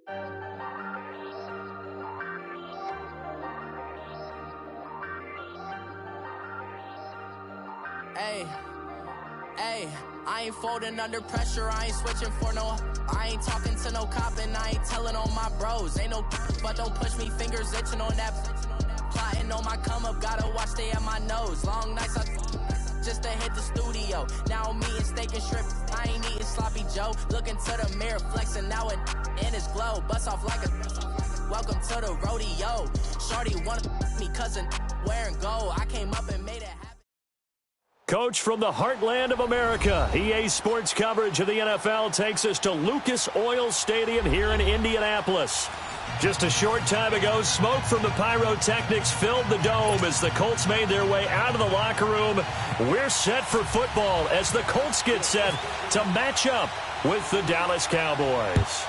Hey, I ain't folding under pressure, I ain't switching for no. I ain't talking to no cop and I ain't telling on my bros. Ain't no but don't push me, fingers itching on that. Plotting on my come up, gotta watch stay at my nose. Long nights just to hit the studio. Now I'm eating steak and shrimp, I ain't eating sloppy Joe. Looking to the mirror, flexing now it in his glow. Bust off like a welcome to the rodeo. Shorty wanted me cousin wearing gold. I came up and made it happen. Coach from the heartland of America, EA Sports coverage of the NFL takes us to Lucas Oil Stadium here in Indianapolis. Just a short time ago, smoke from the pyrotechnics filled the dome as the Colts made their way out of the locker room. We're set for football as the Colts get set to match up with the Dallas Cowboys.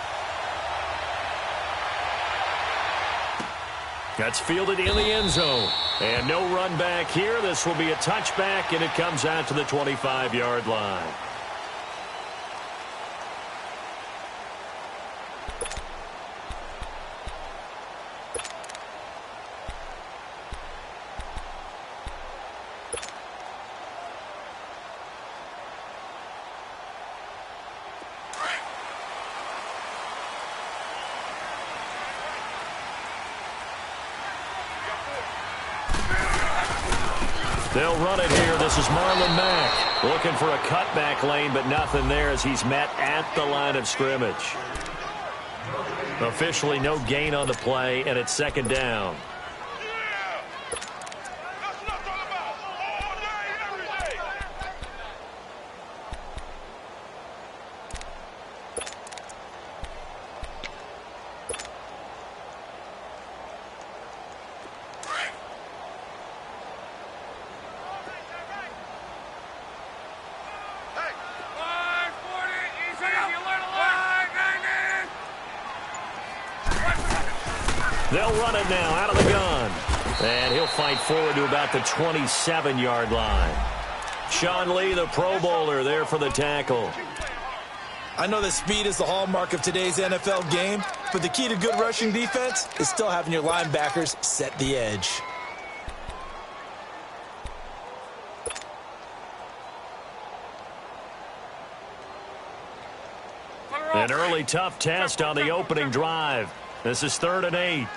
That's fielded in the end zone. And no run back here. This will be a touchback, and it comes out to the 25-yard line. They'll run it here. This is Marlon Mack looking for a cutback lane, but nothing there as he's met at the line of scrimmage. Officially no gain on the play, and it's second down. They'll run it now out of the gun. And he'll fight forward to about the 27-yard line. Sean Lee, the Pro Bowler, there for the tackle. I know that speed is the hallmark of today's NFL game, but the key to good rushing defense is still having your linebackers set the edge. An early tough test on the opening drive. This is 3rd and 8.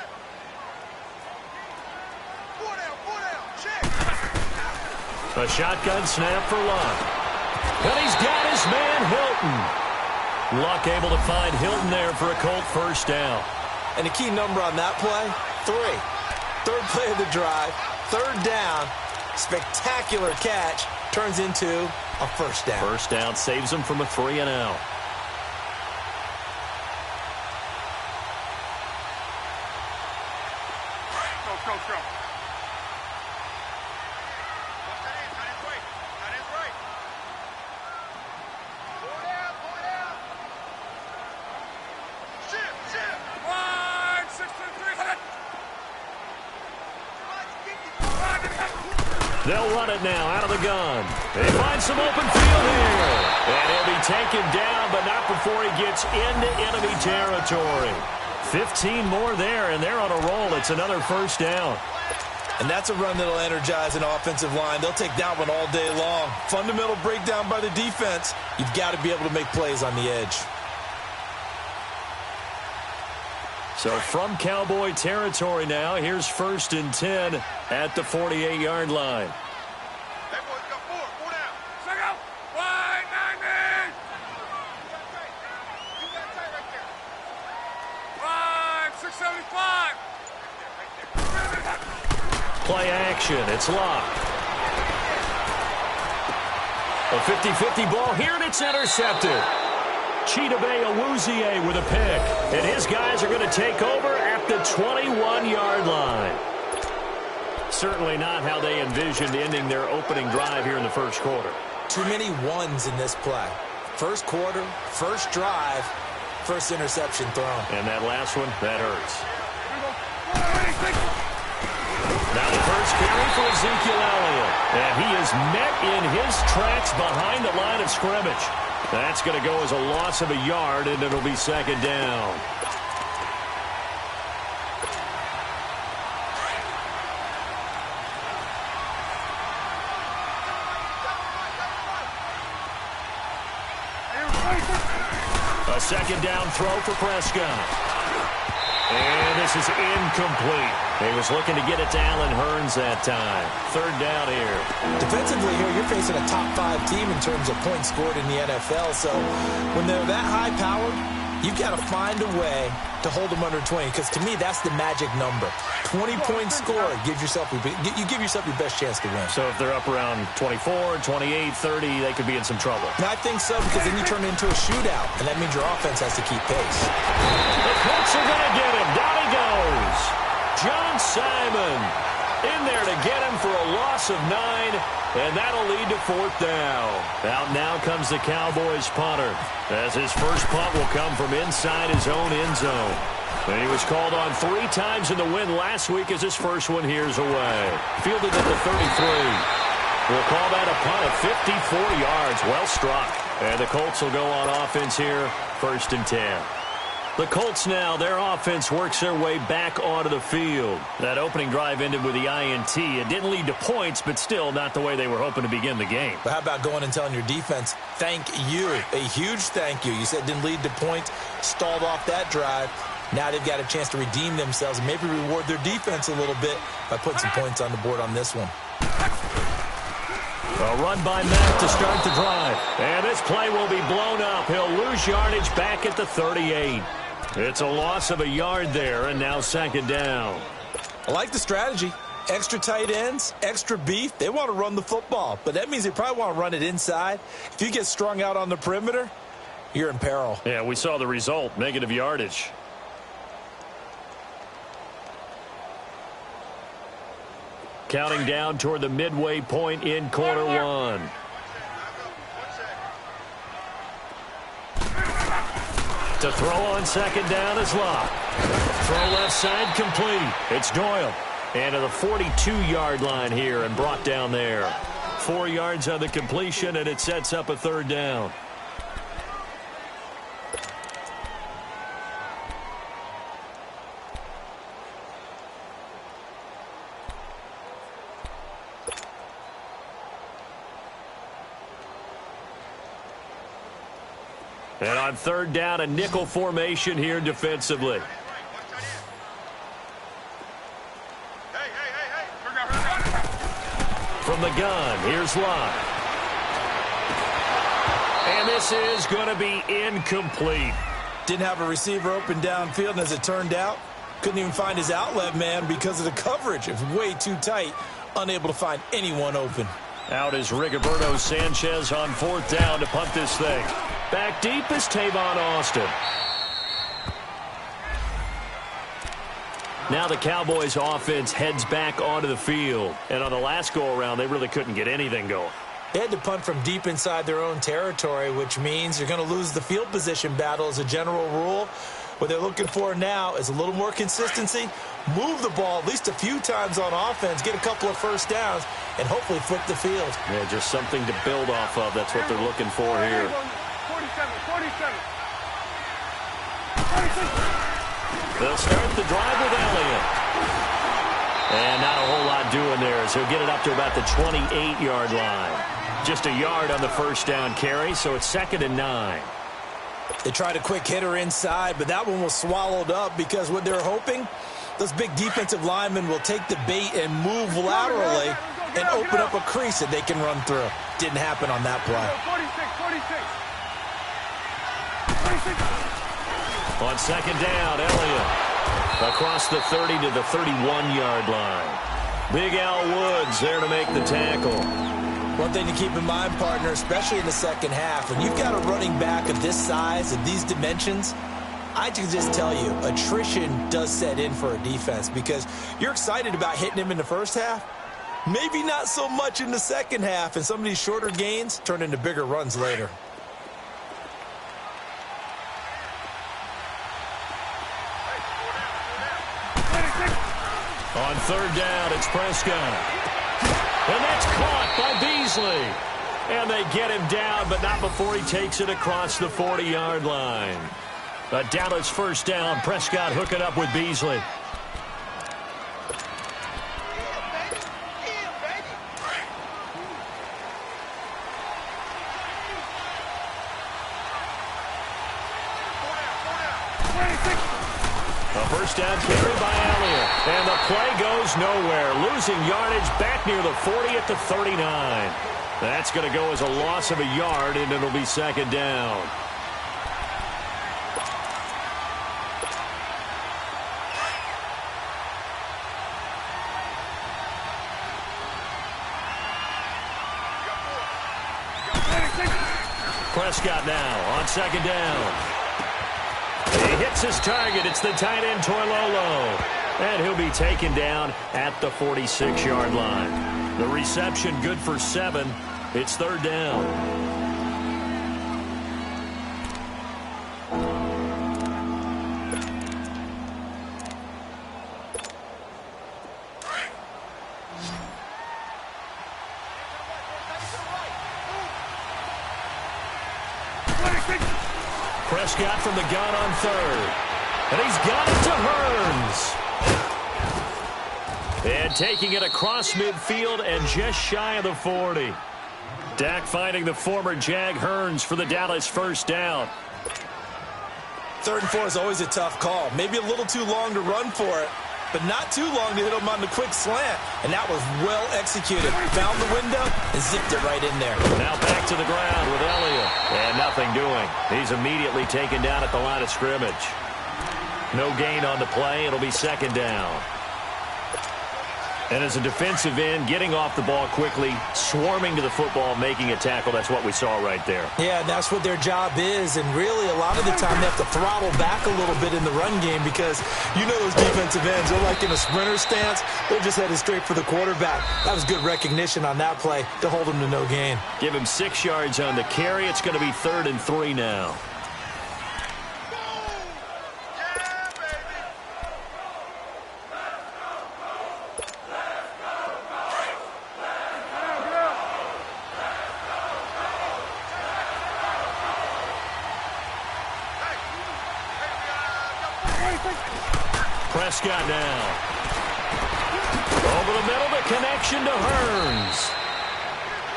A shotgun snap for Luck. And he's got his man Hilton. Luck able to find Hilton there for a Colt first down. And the key number on that play, 3. Third play of the drive, 3rd down, spectacular catch, turns into a first down. First down saves him from a 3-and-out. They'll run it now out of the gun. They find some open field here. And he'll be taken down, but not before he gets into enemy territory. 15 more there, and they're on a roll. It's another first down. And that's a run that'll energize an offensive line. They'll take that one all day long. Fundamental breakdown by the defense. You've got to be able to make plays on the edge. So from Cowboy territory now, here's 1st and 10 at the 48-yard line. Hey, boys, got 4 down. Check out. Wide 90. You got tight right there. Wide 675. Play action. It's locked. A 50-50 ball here, and it's intercepted. Chidobe Awuzie with a pick. And his guys are going to take over at the 21-yard line. Certainly not how they envisioned ending their opening drive here in the first quarter. Too many ones in this play. First quarter, first drive, first interception thrown. And that last one, that hurts. Now the first carry for Ezekiel Elliott. And he is met in his tracks behind the line of scrimmage. That's going to go as a loss of a yard, and it'll be second down. second down throw for Prescott. And this is incomplete. He was looking to get it to Allen Hurns that time. Third down here. Defensively here, you're facing a top 5 team in terms of points scored in the NFL. So when they're that high-powered, you've got to find a way to hold them under 20, because to me, that's the magic number. 20 points scored, you give yourself your best chance to win. So if they're up around 24, 28, 30, they could be in some trouble. And I think so, because then you turn it into a shootout, and that means your offense has to keep pace. The Colts are going to get him. Down he goes. John Simon in there to get him for a loss of 9, and that'll lead to fourth down. Out now comes the Cowboys punter, as his first punt will come from inside his own end zone. And he was called on 3 times in the win last week as his first one here's away. Fielded at the 33. We'll call that a punt at 54 yards. Well struck. And the Colts will go on offense here, 1st and 10. The Colts now, their offense works their way back onto the field. That opening drive ended with the INT. It didn't lead to points, but still not the way they were hoping to begin the game. But how about going and telling your defense, thank you, a huge thank you. You said it didn't lead to points, stalled off that drive. Now they've got a chance to redeem themselves and maybe reward their defense a little bit by putting some points on the board on this one. A run by Matt to start the drive. And this play will be blown up. He'll lose yardage back at the 38. It's a loss of a yard there, and now second down. I like the strategy. Extra tight ends, extra beef. They want to run the football, but that means they probably want to run it inside. If you get strung out on the perimeter, you're in peril. Yeah, we saw the result, negative yardage. Counting down toward the midway point in quarter 1. To throw on second down is Locke. Throw left side complete. It's Doyle. And to the 42-yard line here and brought down there. 4 yards on the completion, and it sets up a third down. And on third down, a nickel formation here defensively. From the gun, here's Locke. And this is going to be incomplete. Didn't have a receiver open downfield, and as it turned out, couldn't even find his outlet man because of the coverage. It was way too tight, unable to find anyone open. Out is Rigoberto Sanchez on fourth down to punt this thing. Back deep is Tavon Austin. Now the Cowboys offense heads back onto the field. And on the last go-around, they really couldn't get anything going. They had to punt from deep inside their own territory, which means you're going to lose the field position battle as a general rule. What they're looking for now is a little more consistency, move the ball at least a few times on offense, get a couple of first downs, and hopefully flip the field. Yeah, just something to build off of. That's what they're looking for here. 47. They'll start the drive with Elliott. And not a whole lot doing there as he'll get it up to about the 28-yard line. Just a yard on the first down carry, so it's 2nd and 9. They tried a quick hitter inside, but that one was swallowed up because what they're hoping, those big defensive linemen will take the bait and move laterally and open up a crease that they can run through. Didn't happen on that play. 46. On second down, Elliott across the 30 to the 31-yard line. Big Al Woods there to make the tackle. One thing to keep in mind, partner, especially in the second half, when you've got a running back of this size, of these dimensions, I can just tell you, attrition does set in for a defense because you're excited about hitting him in the first half. Maybe not so much in the second half, and some of these shorter gains turn into bigger runs later. On third down, it's Prescott. And that's caught by Beasley. And they get him down, but not before he takes it across the 40-yard line. A Dallas first down. Prescott hooking up with Beasley. A first down carry by Elliott. And the play goes nowhere. Losing yardage back near the 40 at the 39. That's going to go as a loss of a yard, and it'll be second down. Prescott now on second down. He hits his target. It's the tight end, Toilolo. And he'll be taken down at the 46-yard line. The reception good for 7. It's third down. Prescott from the gun on third. And he's got it to Hearns. And taking it across midfield and just shy of the 40. Dak finding the former Jag Hearns for the Dallas first down. 3rd and 4 is always a tough call. Maybe a little too long to run for it, but not too long to hit him on the quick slant. And that was well executed. Found the window and zipped it right in there. Now back to the ground with Elliott. And nothing doing. He's immediately taken down at the line of scrimmage. No gain on the play. It'll be second down. And as a defensive end, getting off the ball quickly, swarming to the football, making a tackle, that's what we saw right there. Yeah, that's what their job is. And really, a lot of the time, they have to throttle back a little bit in the run game because you know those defensive ends, they're like in a sprinter stance. They're just headed straight for the quarterback. That was good recognition on that play to hold him to no gain. Give him 6 yards on the carry. It's going to be 3rd and 3 now. Prescott now. Over the middle, the connection to Hearns.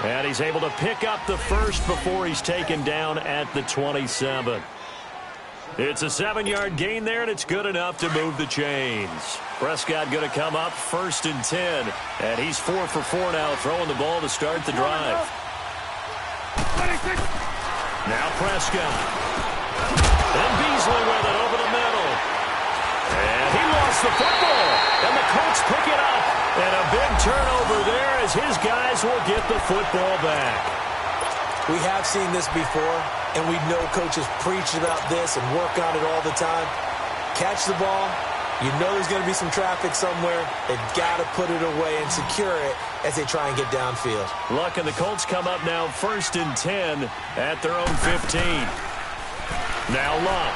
And he's able to pick up the first before he's taken down at the 27. It's a 7-yard gain there, and it's good enough to move the chains. Prescott going to come up 1st and 10. And he's 4 for 4 now, throwing the ball to start the drive. Now Prescott. And Beasley with it over the middle. And he lost the football. And the Colts pick it up. And a big turnover there as his guys will get the football back. We have seen this before, and we know coaches preach about this and work on it all the time. Catch the ball. You know there's going to be some traffic somewhere. They've got to put it away and secure it as they try and get downfield. Luck and the Colts come up now 1st and 10 at their own 15. Now Luck.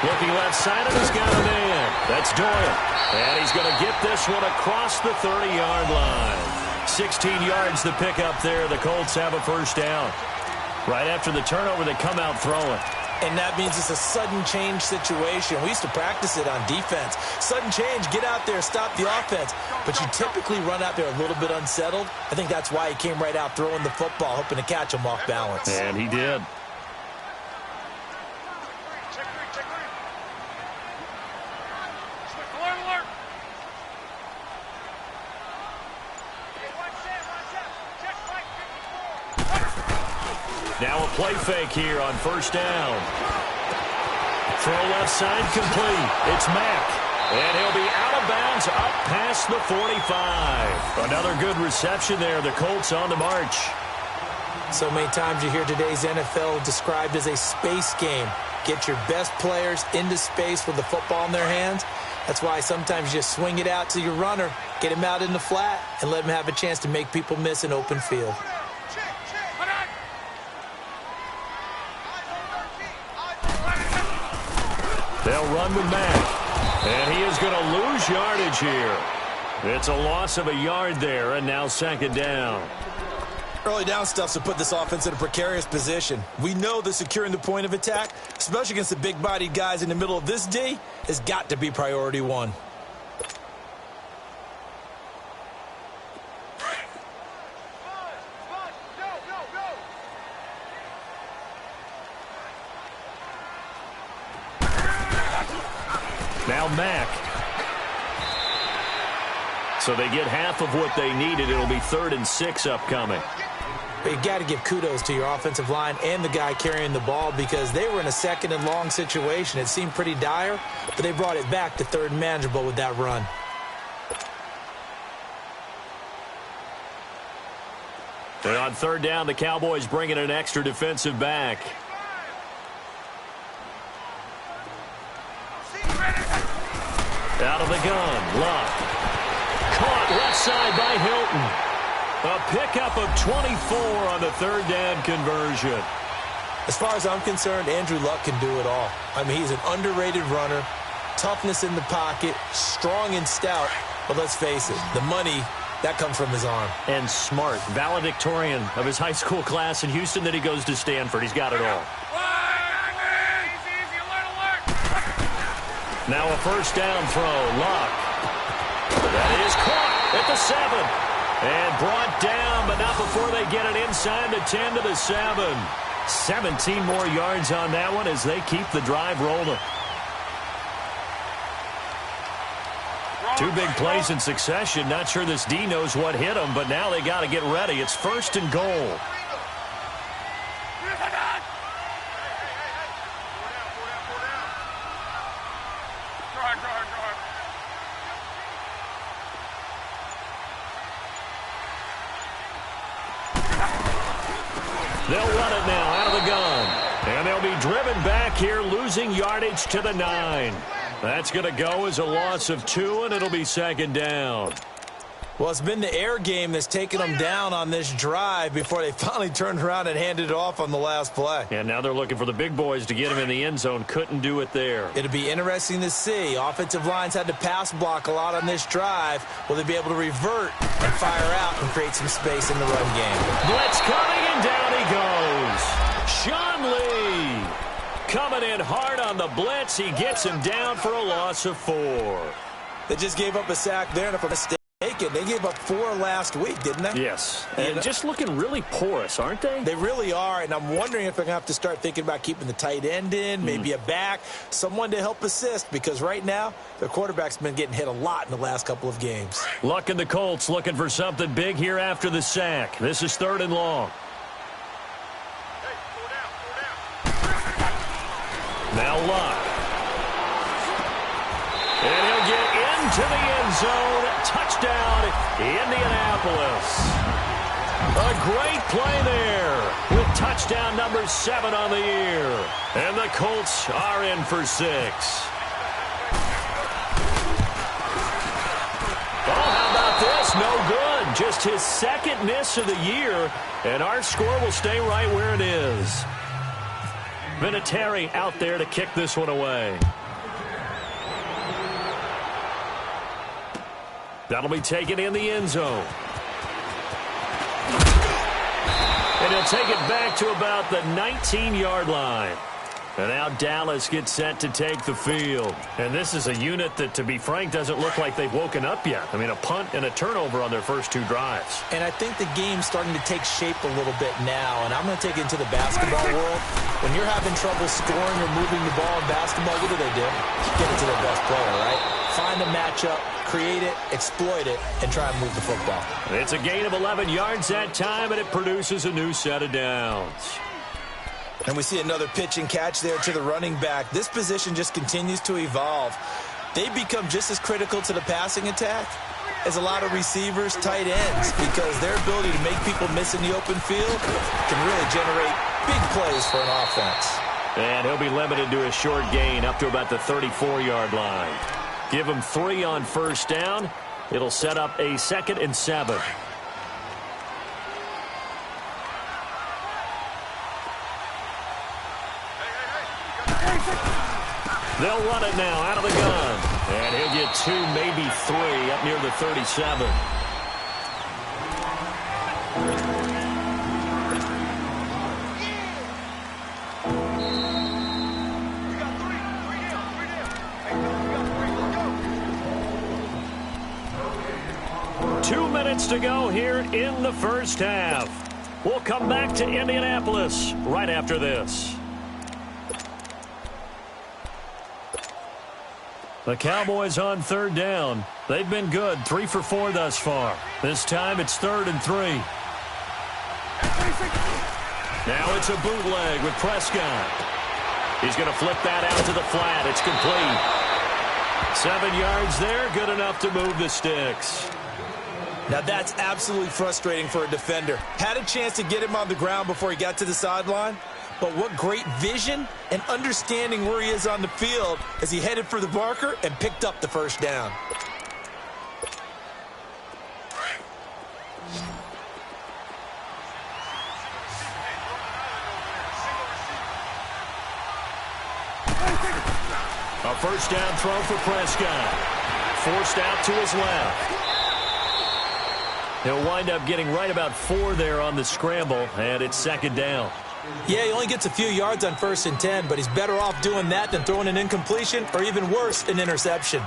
Looking left side, and he's got a man. That's Doyle. And he's going to get this one across the 30-yard line. 16 yards to pick up there. The Colts have a first down. Right after the turnover, they come out throwing. And that means it's a sudden change situation. We used to practice it on defense. Sudden change, get out there, stop the offense. But you typically run out there a little bit unsettled. I think that's why he came right out throwing the football, hoping to catch him off balance. And he did. Now a play fake here on first down. Throw left side complete. It's Mack. And he'll be out of bounds up past the 45. Another good reception there. The Colts on the march. So many times you hear today's NFL described as a space game. Get your best players into space with the football in their hands. That's why sometimes you just swing it out to your runner, get him out in the flat, and let him have a chance to make people miss an open field. They'll run with Mack. And he is going to lose yardage here. It's a loss of a yard there, and now second down. Early down stuff's to put this offense in a precarious position. We know that securing the point of attack, especially against the big-bodied guys in the middle of this D, has got to be priority one. Now Mack. So they get half of what they needed. It'll be 3rd and 6 upcoming. But you got to give kudos to your offensive line and the guy carrying the ball because they were in a 2nd and long situation. It seemed pretty dire, but they brought it back to 3rd and manageable with that run. And on 3rd down, the Cowboys bring in an extra defensive back. Out of the gun, Luck. Caught left side by Hilton. A pickup of 24 on the 3rd down conversion. As far as I'm concerned, Andrew Luck can do it all. I mean, he's an underrated runner, toughness in the pocket, strong and stout. But let's face it, the money, that comes from his arm. And smart, valedictorian of his high school class in Houston, then he goes to Stanford. He's got it all. Now a 1st down throw, Luck. That is caught at the 7. And brought down, but not before they get it inside the 10 to the 7. 17 more yards on that one as they keep the drive rolling. 2 big plays in succession. Not sure this D knows what hit them, but now they got to get ready. It's 1st and goal. They'll run it now out of the gun. And they'll be driven back here, losing yardage to the 9. That's going to go as a loss of 2, and it'll be 2nd down. Well, it's been the air game that's taken them down on this drive before they finally turned around and handed it off on the last play. And now they're looking for the big boys to get him in the end zone. Couldn't do it there. It'll be interesting to see. Offensive lines had to pass block a lot on this drive. Will they be able to revert and fire out and create some space in the run game? Blitz coming, and down he goes. Sean Lee coming in hard on the blitz. He gets him down for a loss of 4. They just gave up a sack there, and if I'm mistaken, they gave up 4 last week, didn't they? Yes. And just looking really porous, aren't they? They really are, and I'm wondering if they're going to have to start thinking about keeping the tight end in, maybe a back, someone to help assist, because right now, their quarterback's been getting hit a lot in the last couple of games. Luck and the Colts looking for something big here after the sack. This is 3rd and long. Now Luck. And he'll get into the end zone. Touchdown, Indianapolis. A great play there with touchdown number 7 on the year. And the Colts are in for 6. Oh, how about this? No good. Just his 2nd miss of the year. And our score will stay right where it is. Vinatieri out there to kick this one away. That'll be taken in the end zone. And he'll take it back to about the 19-yard line. And now Dallas gets set to take the field. And this is a unit that, to be frank, doesn't look like they've woken up yet. I mean, a punt and a turnover on their first 2 drives. And I think the game's starting to take shape a little bit now. And I'm going to take it into the basketball world. When you're having trouble scoring or moving the ball in basketball, what do? Get it to their best player, right? Find a matchup, create it, exploit it, and try and move the football. It's a gain of 11 yards that time, and it produces a new set of downs. And we see another pitch and catch there to the running back. This position just continues to evolve. They become just as critical to the passing attack as a lot of receivers, tight ends, because their ability to make people miss in the open field can really generate big plays for an offense. And he'll be limited to a short gain up to about the 34-yard line. Give him 3 on first down. It'll set up a 2nd and 7. They'll run it now out of the gun. And he'll get 2, maybe 3 up near the 37. To go here in the first half. We'll come back to Indianapolis right after this. The Cowboys on third down. They've been good, 3 for 4 thus far. This time it's 3rd and 3. Now it's a bootleg with Prescott. He's going to flip that out to the flat. It's complete. 7 yards there, good enough to move the sticks. Now that's absolutely frustrating for a defender. Had a chance to get him on the ground before he got to the sideline, but what great vision and understanding where he is on the field as he headed for the marker and picked up the first down. A first down throw for Prescott. Forced out to his left. He'll wind up getting right about 4 there on the scramble, and it's 2nd down. Yeah, he only gets a few yards on 1st and 10, but he's better off doing that than throwing an incompletion or even worse, an interception.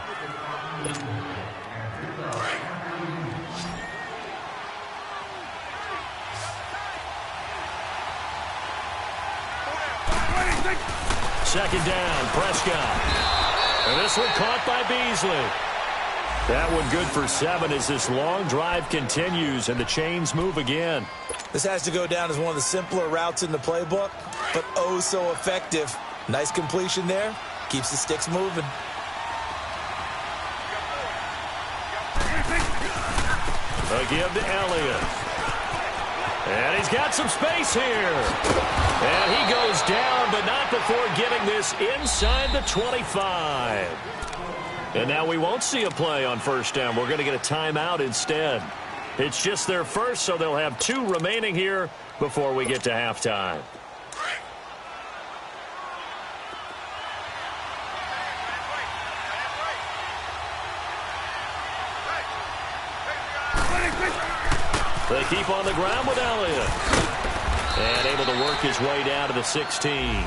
Second down, Prescott. And this one caught by Beasley. That one good for 7 as this long drive continues and the chains move again. This has to go down as one of the simpler routes in the playbook, but oh so effective. Nice completion there. Keeps the sticks moving. A give to Elliott. And he's got some space here. And he goes down, but not before getting this inside the 25. And now we won't see a play on first down. We're going to get a timeout instead. It's just their first, so they'll have 2 remaining here before we get to halftime. They keep on the ground with Elliott. And able to work his way down to the 16.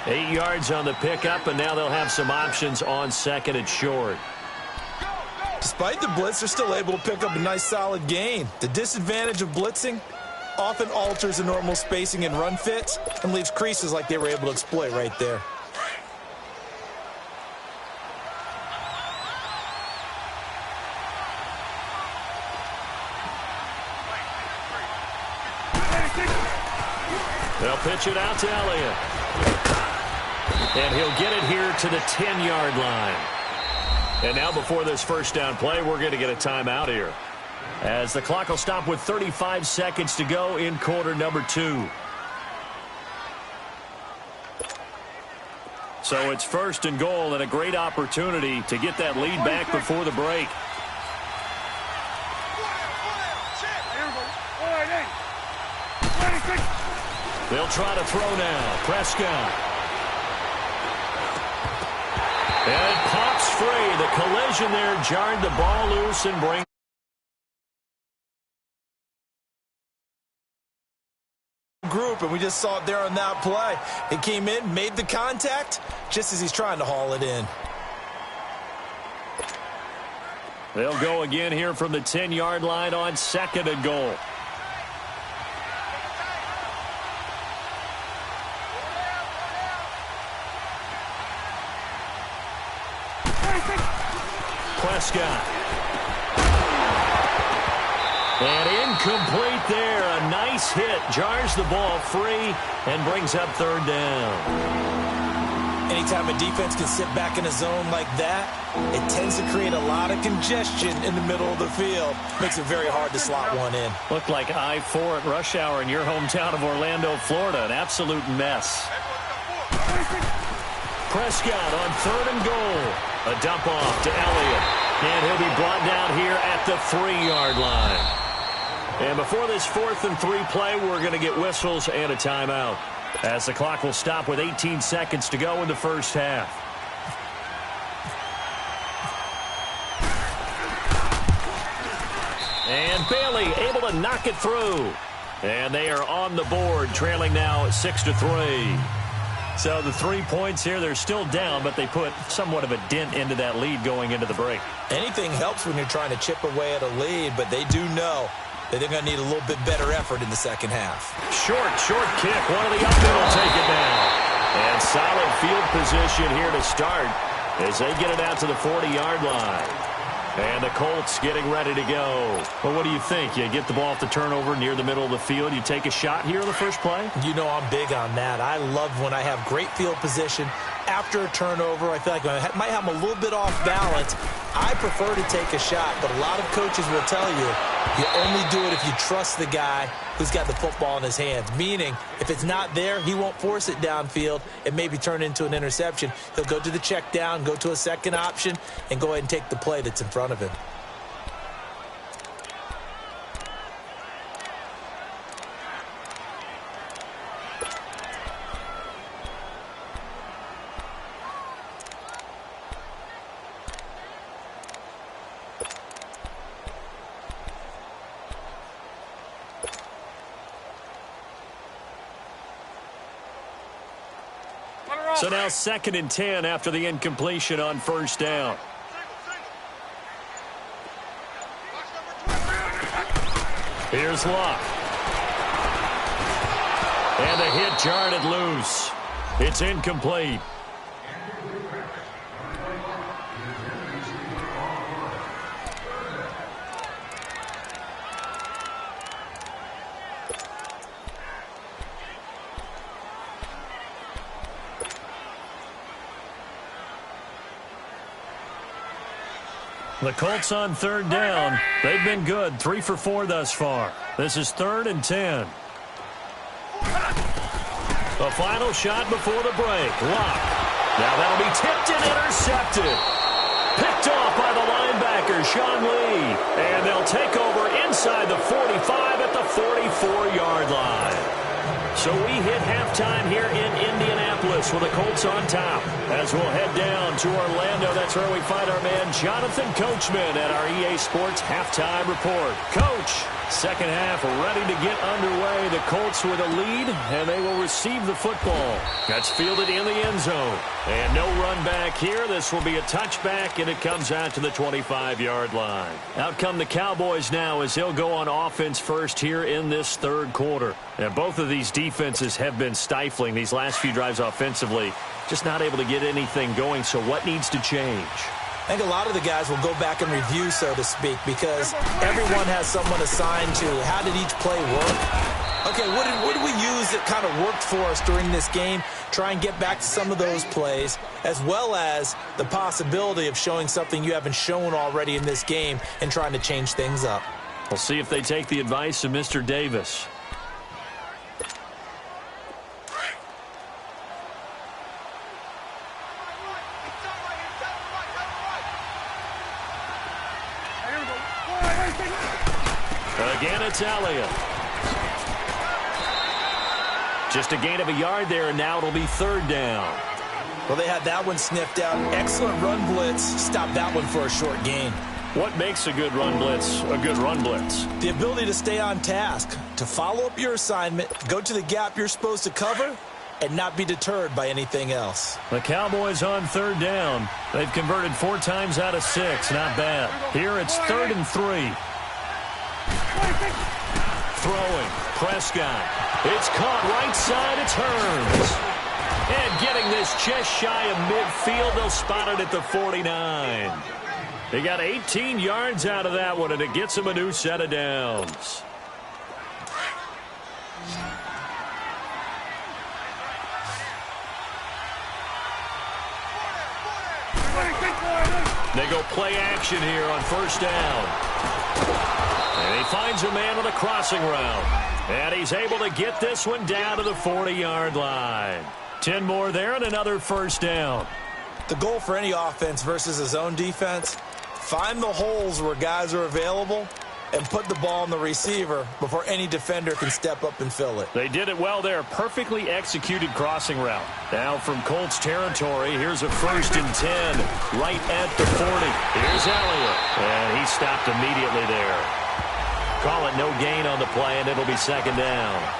8 yards on the pickup, and now they'll have some options on 2nd and short. Despite the blitz, they're still able to pick up a nice solid gain. The disadvantage of blitzing often alters the normal spacing and run fits and leaves creases like they were able to exploit right there. They'll pitch it out to Elliott. And he'll get it here to the 10-yard line. And now before this first down play, we're going to get a timeout here, as the clock will stop with 35 seconds to go in quarter number 2. So it's 1st and goal and a great opportunity to get that lead back before the break. They'll try to throw now. Prescott. And it pops free. The collision there jarred the ball loose and brings group, and we just saw it there on that play. It came in, made the contact, just as he's trying to haul it in. They'll go again here from the 10-yard line on 2nd and goal. Prescott. And incomplete there. A nice hit. Jars the ball free and brings up 3rd down. Anytime a defense can sit back in a zone like that, it tends to create a lot of congestion in the middle of the field. Makes it very hard to slot one in. Looked like I-4 at rush hour in your hometown of Orlando, Florida. An absolute mess. Prescott on 3rd and goal. A dump off to Elliott. And he'll be brought down here at the 3-yard line. And before this 4th and 3 play, we're going to get whistles and a timeout, as the clock will stop with 18 seconds to go in the first half. And Bailey able to knock it through. And they are on the board, trailing now 6-3. So the 3 points here, they're still down, but they put somewhat of a dent into that lead going into the break. Anything helps when you're trying to chip away at a lead, but they do know that they're going to need a little bit better effort in the second half. Short kick. One of the up will take it down. And solid field position here to start. as they get it out to the 40-yard line. And the Colts getting ready to go. Well, what do you think? You get the ball off the turnover near the middle of the field. You take a shot here on the first play? You know I'm big on that. I love when I have great field position after a turnover. I feel like I might have them a little bit off balance. I prefer to take a shot, but a lot of coaches will tell you you only do it if you trust the guy who's got the football in his hands. Meaning, if it's not there, he won't force it downfield and maybe turn into an interception. He'll go to the check down, go to a second option, and go ahead and take the play that's in front of him. So now 2nd and 10 after the incompletion on first down. Here's Luck. And the hit jarred it loose. It's incomplete. The Colts on 3rd down. They've been good, 3 for 4 thus far. This is 3rd and 10. The final shot before the break. Luck. Now that'll be tipped and intercepted. Picked off by the linebacker, Sean Lee. And they'll take over inside the 45 at the 44-yard line. So we hit halftime here in Indianapolis with the Colts on top. As we'll head down to Orlando, that's where we find our man Jonathan Coachman at our EA Sports Halftime Report. Coach, second half ready to get underway. The Colts with a lead, and they will receive the football. That's fielded in the end zone. And no run back here. This will be a touchback, and it comes out to the 25-yard line. Out come the Cowboys now as they'll go on offense first here in this 3rd quarter. And both of these defenses have been stifling these last few drives offensively. Just not able to get anything going, so what needs to change? I think a lot of the guys will go back and review, so to speak, because everyone has someone assigned to how did each play work. Okay, what did we use that kind of worked for us during this game? Try and get back to some of those plays, as well as the possibility of showing something you haven't shown already in this game and trying to change things up. We'll see if they take the advice of Mr. Davis. Again, it's Elliott. Just a gain of a yard there, and now it'll be 3rd down. Well, they had that one sniffed out. Excellent run blitz. Stopped that one for a short gain. What makes a good run blitz a good run blitz? The ability to stay on task, to follow up your assignment, go to the gap you're supposed to cover, and not be deterred by anything else. The Cowboys on 3rd down. They've converted 4 times out of 6. Not bad. Here it's 3rd and 3. Throwing. Prescott. It's caught right side. It's Hearns. And getting this just shy of midfield. They'll spot it at the 49. They got 18 yards out of that one, and it gets them a new set of downs. They go play action here on 1st down. And he finds a man on the crossing route. And he's able to get this one down to the 40-yard line. 10 more there and another 1st down. The goal for any offense versus a zone defense, find the holes where guys are available and put the ball on the receiver before any defender can step up and fill it. They did it well there. Perfectly executed crossing route. Now from Colts territory, here's a 1st and 10 right at the 40. Here's Elliott. And he stopped immediately there. Call it no gain on the play, and it'll be 2nd down.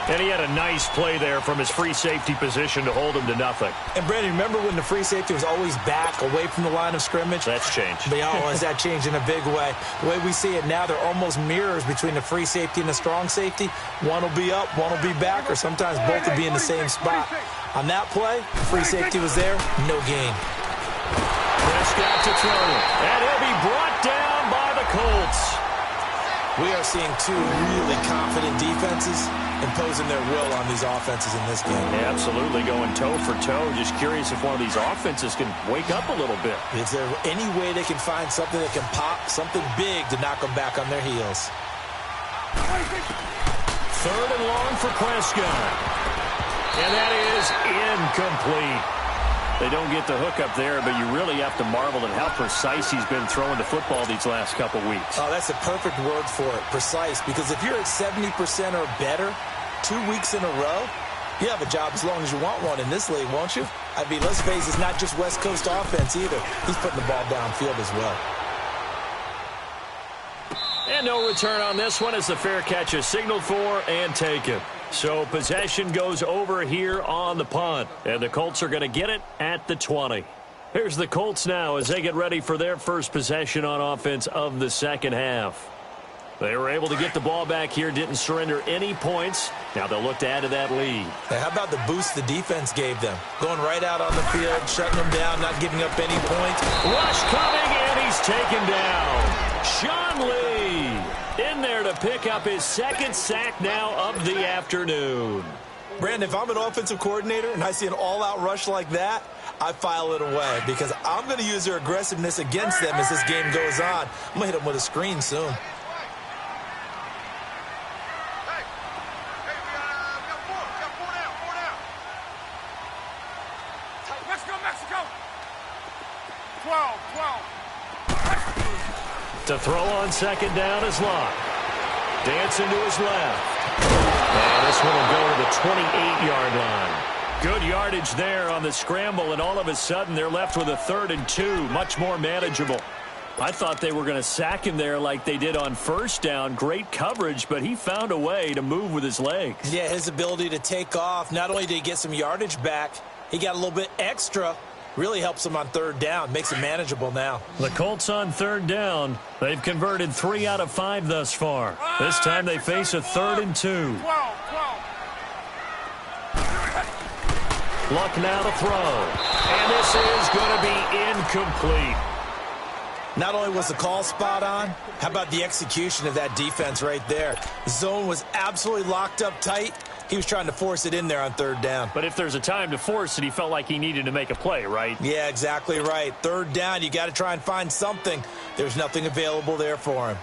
And he had a nice play there from his free safety position to hold him to nothing. And, Brandon, remember when the free safety was always back away from the line of scrimmage? That's changed. That changed in a big way. The way we see it now, they're almost mirrors between the free safety and the strong safety. One will be up, one will be back, or sometimes both will be in the same spot. On that play, free safety was there, no gain. Prescott to throw it. And he'll be brought down by the Colts. We are seeing two really confident defenses imposing their will on these offenses in this game. Yeah, absolutely, going toe for toe. Just curious if one of these offenses can wake up a little bit. Is there any way they can find something that can pop, something big to knock them back on their heels? 3rd and long for Prescott. And that is incomplete. They don't get the hook up there, but you really have to marvel at how precise he's been throwing the football these last couple weeks. Oh, that's the perfect word for it, precise. Because if you're at 70% or better 2 weeks in a row, you have a job as long as you want one in this league, won't you? I mean, let's face it, it's not just West Coast offense either. He's putting the ball downfield as well. And no return on this one as the fair catch is signaled for and taken. So possession goes over here on the punt. And the Colts are going to get it at the 20. Here's the Colts now as they get ready for their first possession on offense of the second half. They were able to get the ball back here, didn't surrender any points. Now they'll look to add to that lead. Hey, how about the boost the defense gave them? Going right out on the field, shutting them down, not giving up any points. Rush coming, and he's taken down. Sean Lee in there to pick up his second sack now of the afternoon. Brandon, if I'm an offensive coordinator and I see an all-out rush like that, I file it away because I'm going to use their aggressiveness against them as this game goes on. I'm going to hit them with a screen soon. To throw on second down is Locke. Dancing to his left. And this one will go to the 28-yard line. Good yardage there on the scramble, and all of a sudden they're left with a 3rd and 2. Much more manageable. I thought they were going to sack him there like they did on first down. Great coverage, but he found a way to move with his legs. Yeah, his ability to take off. Not only did he get some yardage back, he got a little bit extra. Really helps him on 3rd down. Makes it manageable now. The Colts on 3rd down. They've converted 3 out of 5 thus far. This time they face a 3rd and 2. Luck now to throw. And this is going to be incomplete. Not only was the call spot on, how about the execution of that defense right there? The zone was absolutely locked up tight. He was trying to force it in there on 3rd down. But if there's a time to force it, he felt like he needed to make a play, right? Yeah, exactly right. 3rd down, you got to try and find something. There's nothing available there for him.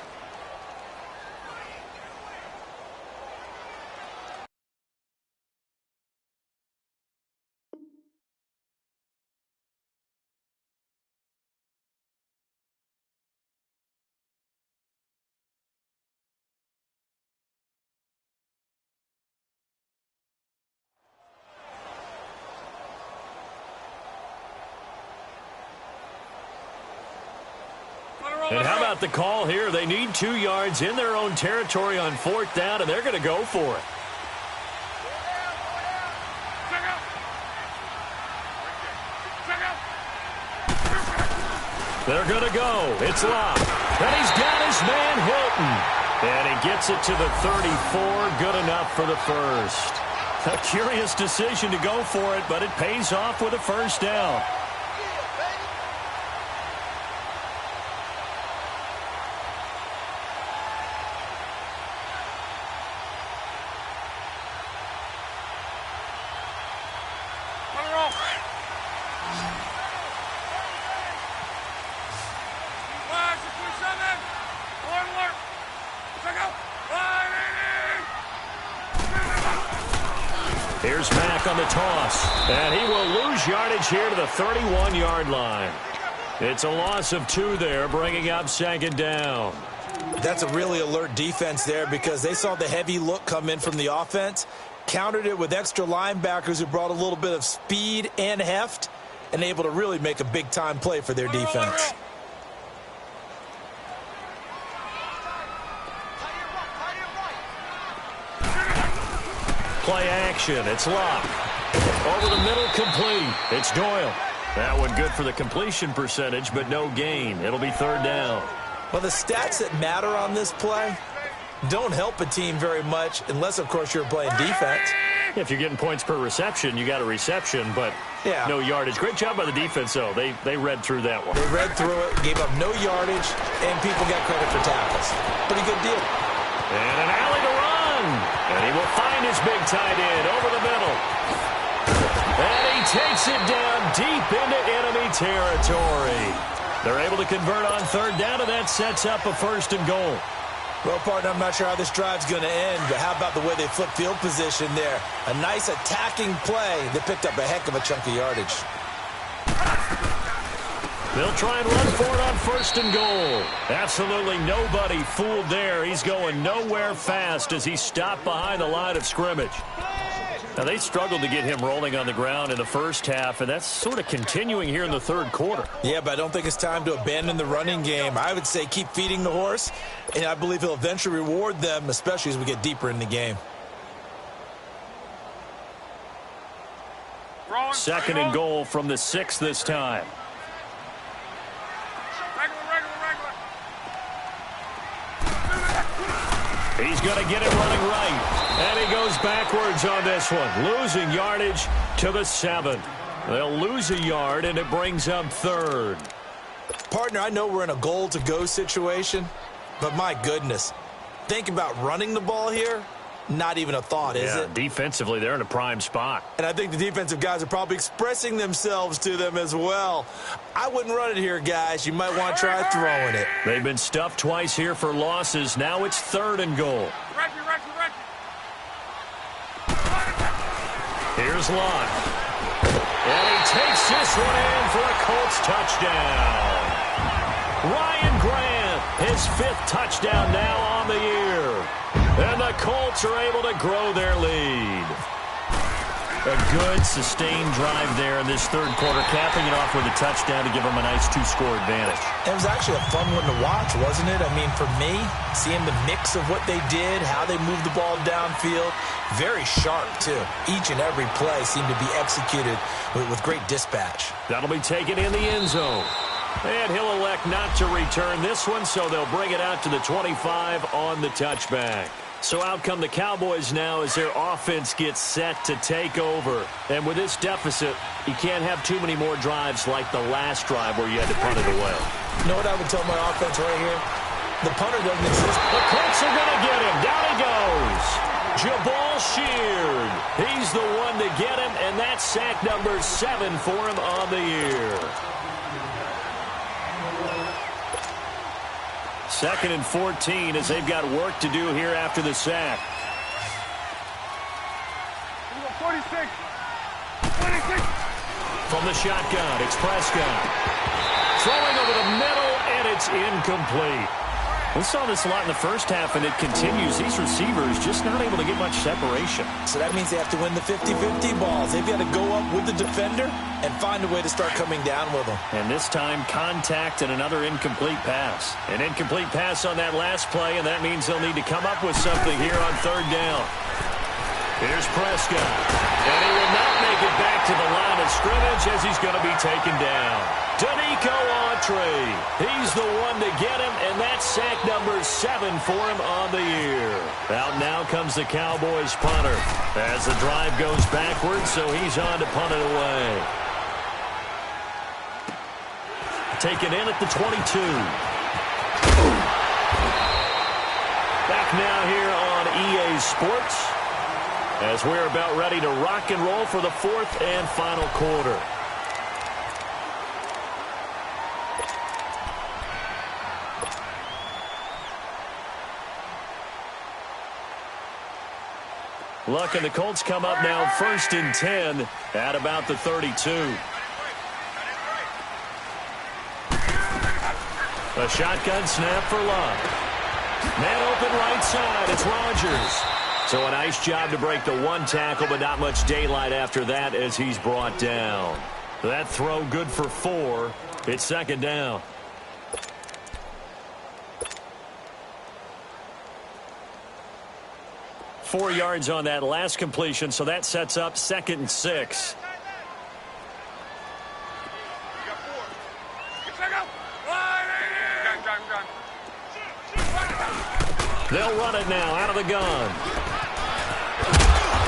And how about the call here? They need 2 yards in their own territory on 4th down, and they're going to go for it. They're going to go. It's Locke. And he's got his man Hilton. And he gets it to the 34. Good enough for the first. A curious decision to go for it, but it pays off with a first down. Here's Mack on the toss, and he will lose yardage here to the 31-yard line. It's a loss of 2 there, bringing up 2nd down. That's a really alert defense there because they saw the heavy look come in from the offense, countered it with extra linebackers who brought a little bit of speed and heft, and able to really make a big-time play for their defense. Play action. It's Locke. Over the middle, complete. It's Doyle. That one good for the completion percentage, but no gain. It'll be 3rd down. Well, the stats that matter on this play don't help a team very much unless, of course, you're playing defense. If you're getting points per reception, you got a reception, but Yeah. No yardage. Great job by the defense, though. They read through that one. They read through it, gave up no yardage, and people got credit for tackles. Pretty good deal. And an alley to run. And he will find his big tight end over the middle. And he takes it down deep into enemy territory. They're able to convert on third down, and that sets up a 1st and goal. Well, partner, I'm not sure how this drive's going to end, but how about the way they flip field position there? A nice attacking play that picked up a heck of a chunk of yardage. They'll try and run for it on 1st and goal. Absolutely nobody fooled there. He's going nowhere fast as he stopped behind the line of scrimmage. Now, they struggled to get him rolling on the ground in the first half, and that's sort of continuing here in the third quarter. Yeah, but I don't think it's time to abandon the running game. I would say keep feeding the horse, and I believe he'll eventually reward them, especially as we get deeper in the game. 2nd and goal from the 6 this time. He's going to get it running right. And he goes backwards on this one. Losing yardage to the 7. They'll lose a yard, and it brings up 3rd. Partner, I know we're in a goal-to-go situation, but my goodness, think about running the ball here. Not even a thought, is it? Defensively, they're in a prime spot. And I think the defensive guys are probably expressing themselves to them as well. I wouldn't run it here, guys. You might want to try throwing it. They've been stuffed twice here for losses. Now it's 3rd and goal. Here's Lott. And he takes this one in for a Colts touchdown. Ryan Grant, his 5th touchdown now on the year. And the Colts are able to grow their lead. A good, sustained drive there in this third quarter, capping it off with a touchdown to give them a nice 2-score advantage. It was actually a fun one to watch, wasn't it? I mean, for me, seeing the mix of what they did, how they moved the ball downfield, very sharp, too. Each and every play seemed to be executed with great dispatch. That'll be taken in the end zone. And he'll elect not to return this one, so they'll bring it out to the 25 on the touchback. So out come the Cowboys now as their offense gets set to take over. And with this deficit, you can't have too many more drives like the last drive where you had to punt it away. You know what I would tell my offense right here? The punter doesn't exist. The Colts are going to get him. Down he goes. Jabal Sheard. He's the one to get him, and that's sack number 7 for him on the year. 2nd and 14 as they've got work to do here after the sack. 46. From the shotgun, it's Prescott. Throwing over the middle, and it's incomplete. We saw this a lot in the first half, and it continues. These receivers just not able to get much separation. So that means they have to win the 50-50 balls. They've got to go up with the defender and find a way to start coming down with them. And this time, contact and another incomplete pass. An incomplete pass on that last play, and that means they'll need to come up with something here on 3rd down. Here's Prescott. And he will not make it back to the line of scrimmage as he's going to be taken down. Danico Autry. He's the one to get him, and that's sack number 7 for him on the year. Out now comes the Cowboys punter as the drive goes backwards, so he's on to punt it away. Taken in at the 22. Back now here on EA Sports as we're about ready to rock and roll for the 4th and final quarter. Luck and the Colts come up now 1st and 10 at about the 32. A shotgun snap for Luck. Man open right side. It's Rodgers. So a nice job to break the 1 tackle, but not much daylight after that as he's brought down. That throw good for 4. It's 2nd down. Four yards on that last completion, so that sets up 2nd and 6. They'll run it now out of the gun.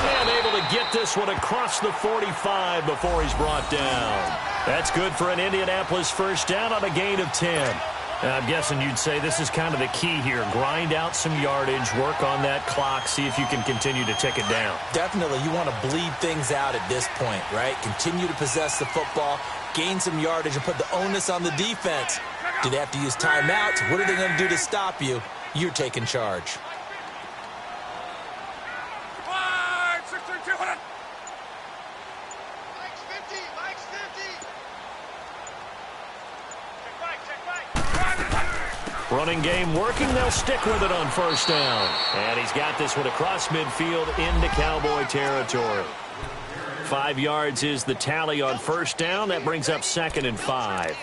And able to get this one across the 45 before he's brought down. That's good for an Indianapolis first down on a gain of 10. I'm guessing you'd say this is kind of the key here. Grind out some yardage, work on that clock, see if you can continue to tick it down. Definitely. You want to bleed things out at this point, right? Continue to possess the football, gain some yardage, and put the onus on the defense. Do they have to use timeouts? What are they going to do to stop you? You're taking charge. Running game working. They'll stick with it on first down. And he's got this one across midfield into Cowboy territory. 5 yards is the tally on first down. That brings up 2nd and 5.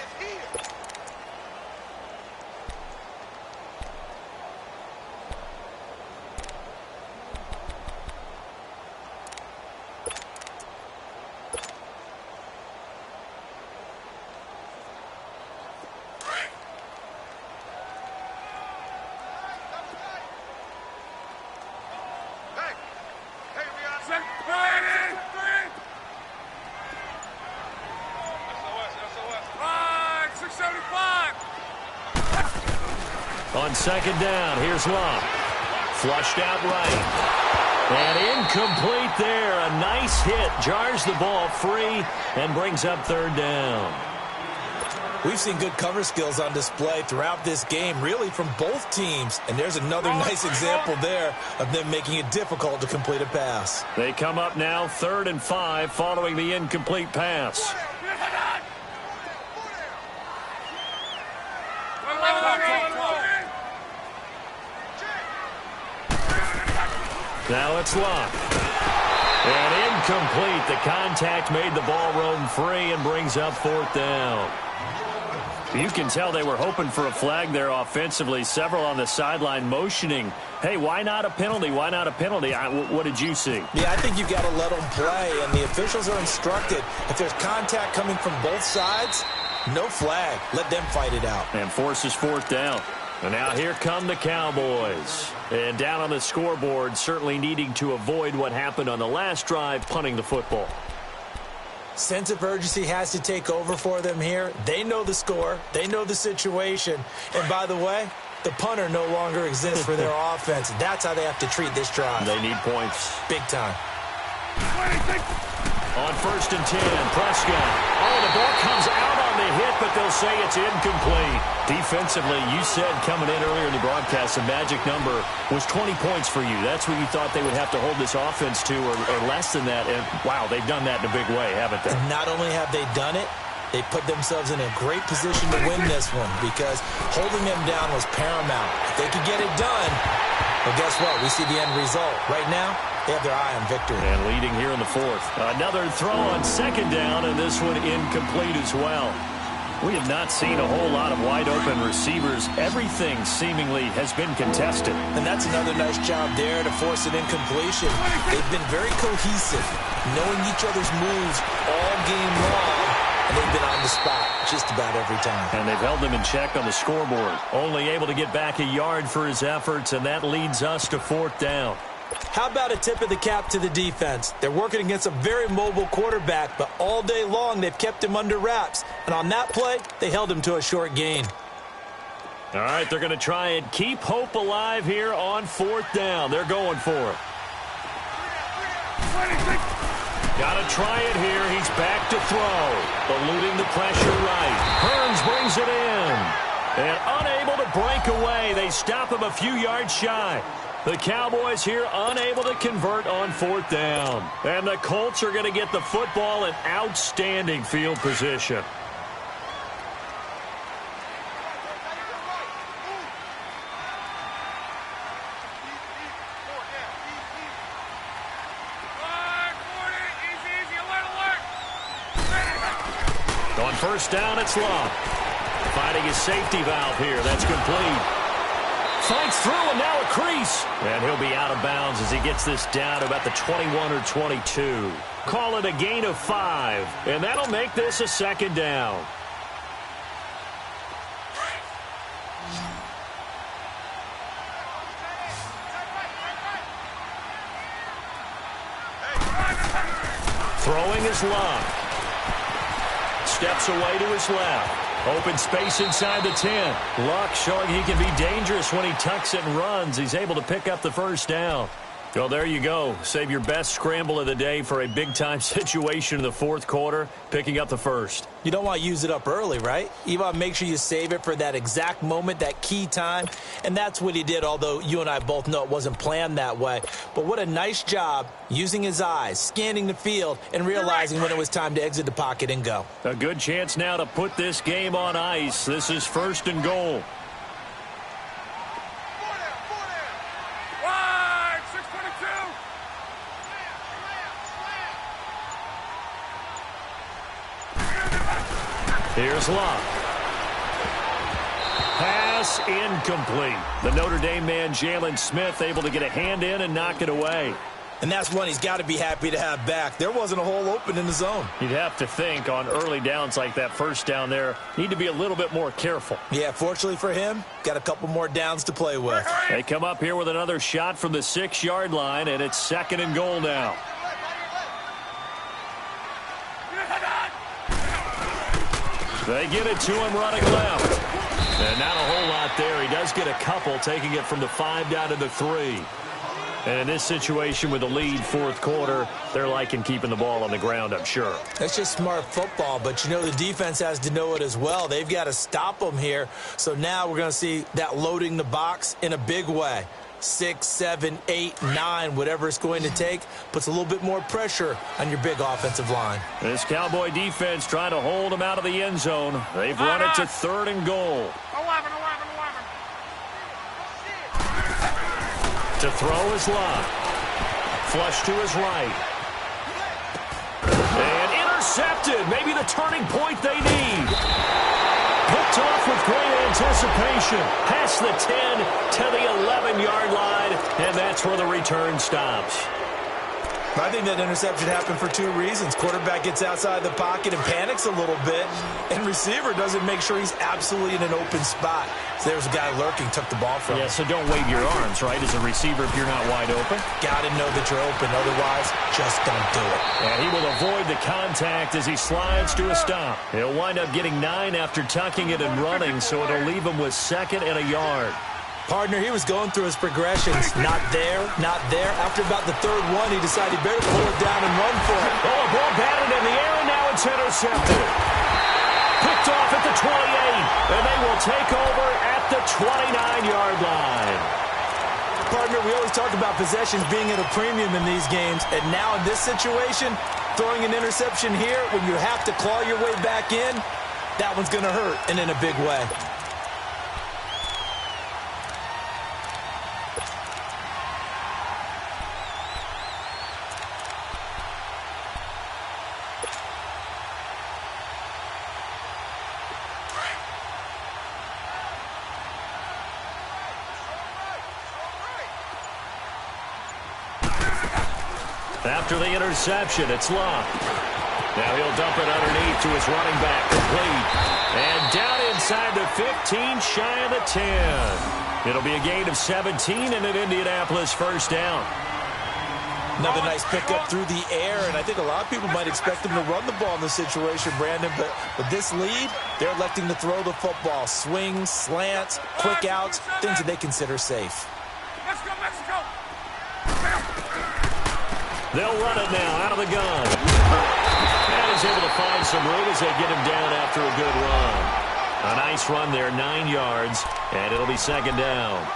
On second down, here's Love. Flushed out right. And incomplete there. A nice hit. Jars the ball free and brings up 3rd down. We've seen good cover skills on display throughout this game, really from both teams. And there's another nice example there of them making it difficult to complete a pass. They come up now 3rd and 5 following the incomplete pass. Now it's Love. And incomplete. The contact made the ball roam free and brings up 4th down. You can tell they were hoping for a flag there offensively. Several on the sideline motioning, hey, why not a penalty? Why not a penalty? What did you see? Yeah, I think you've got to let them play, and the officials are instructed. If there's contact coming from both sides, no flag. Let them fight it out. And forces 4th down. And now here come the Cowboys. And down on the scoreboard, certainly needing to avoid what happened on the last drive, punting the football. Sense of urgency has to take over for them here. They know the score. They know the situation. And by the way, the punter no longer exists for their offense. That's how they have to treat this drive. They need points. Big time. On 1st and 10, Prescott. Oh, the ball comes out on the hit, but they'll say it's incomplete. Defensively, you said coming in earlier in the broadcast, the magic number was 20 points for you. That's what you thought they would have to hold this offense to, or less than that. And, wow, they've done that in a big way, haven't they? And not only have they done it, they put themselves in a great position to win this one because holding them down was paramount. If they could get it done, well, guess what? We see the end result. Right now, they have their eye on victory. And leading here in the 4th. Another throw on 2nd down, and this one incomplete as well. We have not seen a whole lot of wide-open receivers. Everything seemingly has been contested. And that's another nice job there to force an incompletion. They've been very cohesive, knowing each other's moves all game long, and they've been on the spot just about every time. And they've held them in check on the scoreboard. Only able to get back a yard for his efforts, and that leads us to 4th down. How about a tip of the cap to the defense? They're working against a very mobile quarterback, but all day long they've kept him under wraps. And on that play, they held him to a short gain. All right, they're going to try and keep hope alive here on 4th down. They're going for it. Got to try it here. He's back to throw. Eluding the pressure right. Hearns brings it in. And unable to break away. They stop him a few yards shy. The Cowboys here unable to convert on 4th down. And the Colts are going to get the football in outstanding field position. On 1st down, it's Love. Finding his safety valve here. That's complete. Fights through, and now a crease. And he'll be out of bounds as he gets this down to about the 21 or 22. Call it a gain of 5, and that'll make this a 2nd down. Throwing is Luck. Steps away to his left. Open space inside the 10. Luck showing he can be dangerous when he tucks it and runs. He's able to pick up the first down. Well, there you go. Save your best scramble of the day for a big-time situation in the fourth quarter, picking up the first. You don't want to use it up early, right? You want to make sure you save it for that exact moment, that key time. And that's what he did, although you and I both know it wasn't planned that way. But what a nice job using his eyes, scanning the field, and realizing when it was time to exit the pocket and go. A good chance now to put this game on ice. This is 1st and goal. Here's Luck. Pass incomplete. The Notre Dame man, Jalen Smith, able to get a hand in and knock it away. And that's one he's got to be happy to have back. There wasn't a hole open in the zone. You'd have to think on early downs like that first down there, need to be a little bit more careful. Yeah, fortunately for him, got a couple more downs to play with. They come up here with another shot from the 6-yard line, and it's 2nd and goal now. They get it to him running left. And not a whole lot there. He does get a couple, taking it from the 5 down to the 3. And in this situation with the lead, fourth quarter, they're liking keeping the ball on the ground, I'm sure. That's just smart football, but you know the defense has to know it as well. They've got to stop them here. So now we're going to see that loading the box in a big way. 6, 7, 8, 9, whatever it's going to take, puts a little bit more pressure on your big offensive line. This Cowboy defense trying to hold them out of the end zone. They've run it to 3rd and goal. 11. To throw is Luck. Flush to his right. And intercepted. Maybe the turning point they need. Picked off with great anticipation. Past the 10 to the 11-yard line, and that's where the return stops. I think that interception happened for 2 reasons. Quarterback gets outside the pocket and panics a little bit, and receiver doesn't make sure he's absolutely in an open spot. So there's a guy lurking, took the ball from him. Yeah, so don't wave your arms, right, as a receiver if you're not wide open. Got to know that you're open, otherwise just don't do it. And he will avoid the contact as he slides to a stop. He'll wind up getting 9 after tucking it and running, so it'll leave him with 2nd and a yard. Partner, he was going through his progressions. Not there, not there. After about the 3rd one, he decided he better pull it down and run for it. Oh, a ball batted in the air, and now it's intercepted. Picked off at the 28, and they will take over at the 29-yard line. Partner, we always talk about possessions being at a premium in these games, and now in this situation, throwing an interception here when you have to claw your way back in, that one's going to hurt, and in a big way. After the interception, it's Luck. Now he'll dump it underneath to his running back, complete. And down inside the 15, shy of the 10. It'll be a gain of 17 and an Indianapolis first down. Another nice pickup through the air, and I think a lot of people might expect them to run the ball in this situation, Brandon, but with this lead, they're electing to throw the football. Swings, slants, quick outs, things that they consider safe. Let's go, Mexico! They'll run it now out of the gun. And he's able to find some room as they get him down after a good run. A nice run there, 9 yards, and it'll be 2nd down.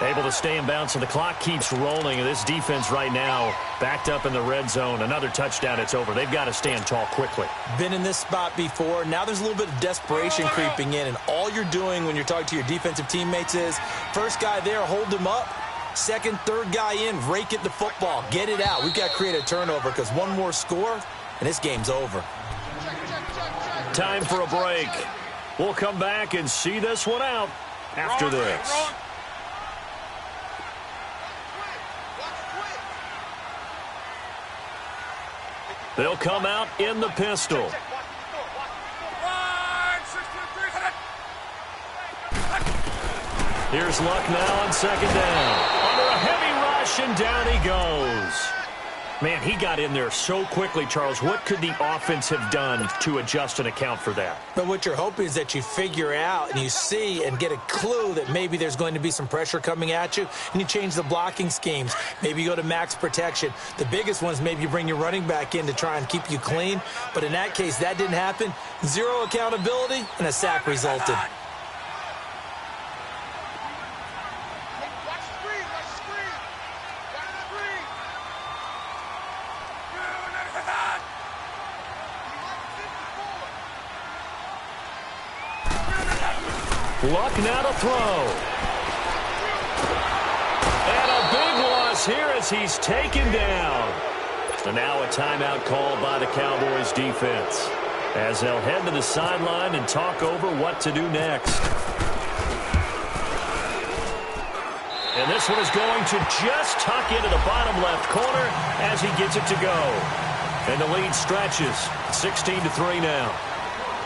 Able to stay in bounds, so the clock keeps rolling, and this defense right now backed up in the red zone. Another touchdown, it's over. They've got to stand tall quickly. Been in this spot before. Now there's a little bit of desperation creeping in, and all you're doing when you're talking to your defensive teammates is, first guy there, hold him up. 2nd, 3rd guy in, rake at the football. Get it out. We've got to create a turnover because one more score, and this game's over. Time for a break. We'll come back and see this one out after this. They'll come out in the pistol. Here's Luck now on 2nd down. Under a heavy rush, and down he goes. Man, he got in there so quickly, Charles. What could the offense have done to adjust and account for that? But what you're hoping is that you figure out and you see and get a clue that maybe there's going to be some pressure coming at you, and you change the blocking schemes. Maybe you go to max protection. The biggest one is maybe you bring your running back in to try and keep you clean. But in that case, that didn't happen. Zero accountability, and a sack resulted. Luck now to throw. And a big loss here as he's taken down. And now a timeout called by the Cowboys defense, as they'll head to the sideline and talk over what to do next. And this one is going to just tuck into the bottom left corner as he gets it to go. And the lead stretches 16-3 now.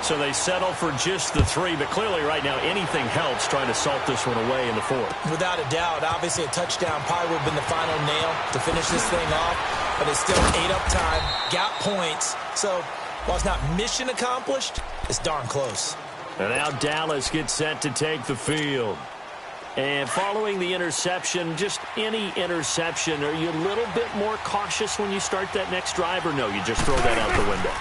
So they settle for just the 3, but clearly right now anything helps trying to salt this one away in the 4th. Without a doubt, obviously a touchdown probably would have been the final nail to finish this thing off, but it's still ate up time, got points. So while it's not mission accomplished, it's darn close. And now Dallas gets set to take the field. And following the interception, just any interception, are you a little bit more cautious when you start that next drive, or no, you just throw that out the window?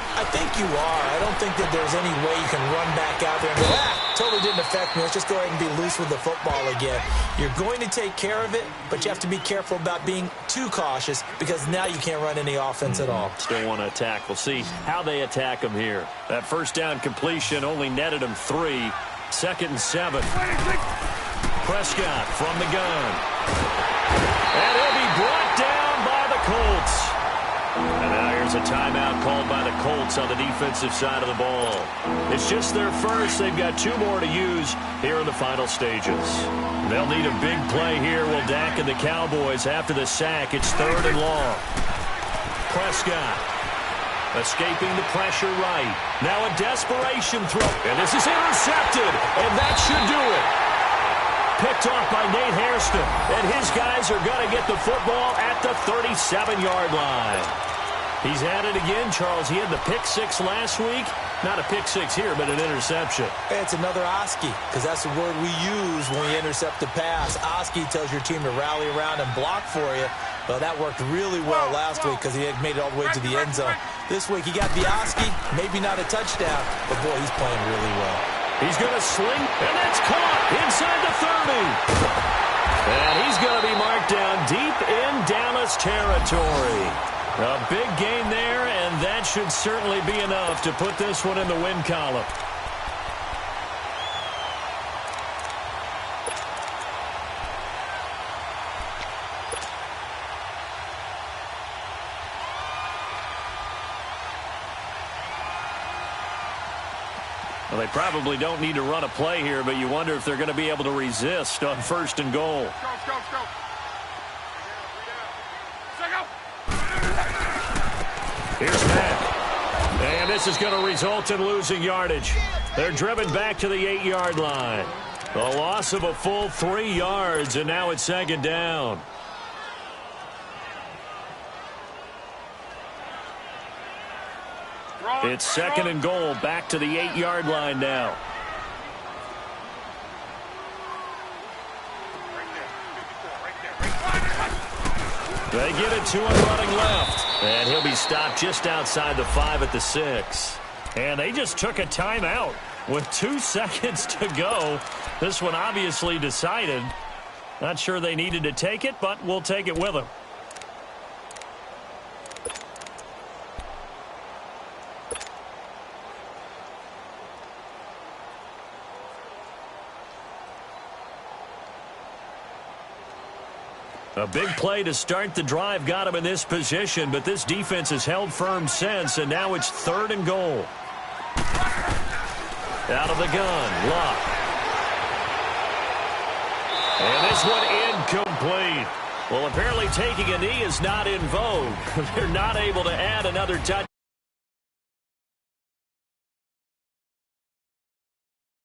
I think you are. I don't think that there's any way you can run back out there and go, totally didn't affect me. Let's just go ahead and be loose with the football again. You're going to take care of it, but you have to be careful about being too cautious because now you can't run any offense at all. Still want to attack. We'll see how they attack them here. That first down completion only netted them 3. 2nd and 7. Prescott from the gun. And he'll be brought down by the Colts. And now here's a timeout called by the Colts on the defensive side of the ball. It's just their first. They've got 2 more to use here in the final stages. They'll need a big play here. Will Dak and the Cowboys after the sack. It's 3rd and long. Prescott escaping the pressure right. Now a desperation throw. And this is intercepted. And that should do it. Picked off by Nate Hairston. And his guys are going to get the football at the 37-yard line. He's at it again, Charles. He had the pick 6 last week. Not a pick 6 here, but an interception. It's another Oski, because that's the word we use when we intercept the pass. Oski tells your team to rally around and block for you. Well, that worked really well last week because he had made it all the way to the end zone. This week he got the Oski, maybe not a touchdown, but boy, he's playing really well. He's going to sling, and that's caught inside the 30. And he's going to be marked down deep in Dallas territory. A big gain there, and that should certainly be enough to put this one in the win column. Well, they probably don't need to run a play here, but you wonder if they're going to be able to resist on 1st and goal. Let's go. Here's Mack. And this is going to result in losing yardage. They're driven back to the 8-yard line. A loss of a full 3 yards, and now it's 2nd down. It's 2nd and goal, back to the 8-yard line now. They get it to him running left. And he'll be stopped just outside the 5 at the 6. And they just took a timeout with 2 seconds to go. This one obviously decided. Not sure they needed to take it, but we'll take it with them. A big play to start the drive got him in this position, but this defense has held firm since, and now it's 3rd and goal. Out of the gun, Luck. And this one incomplete. Well, apparently taking a knee is not in vogue. They're not able to add another touchdown.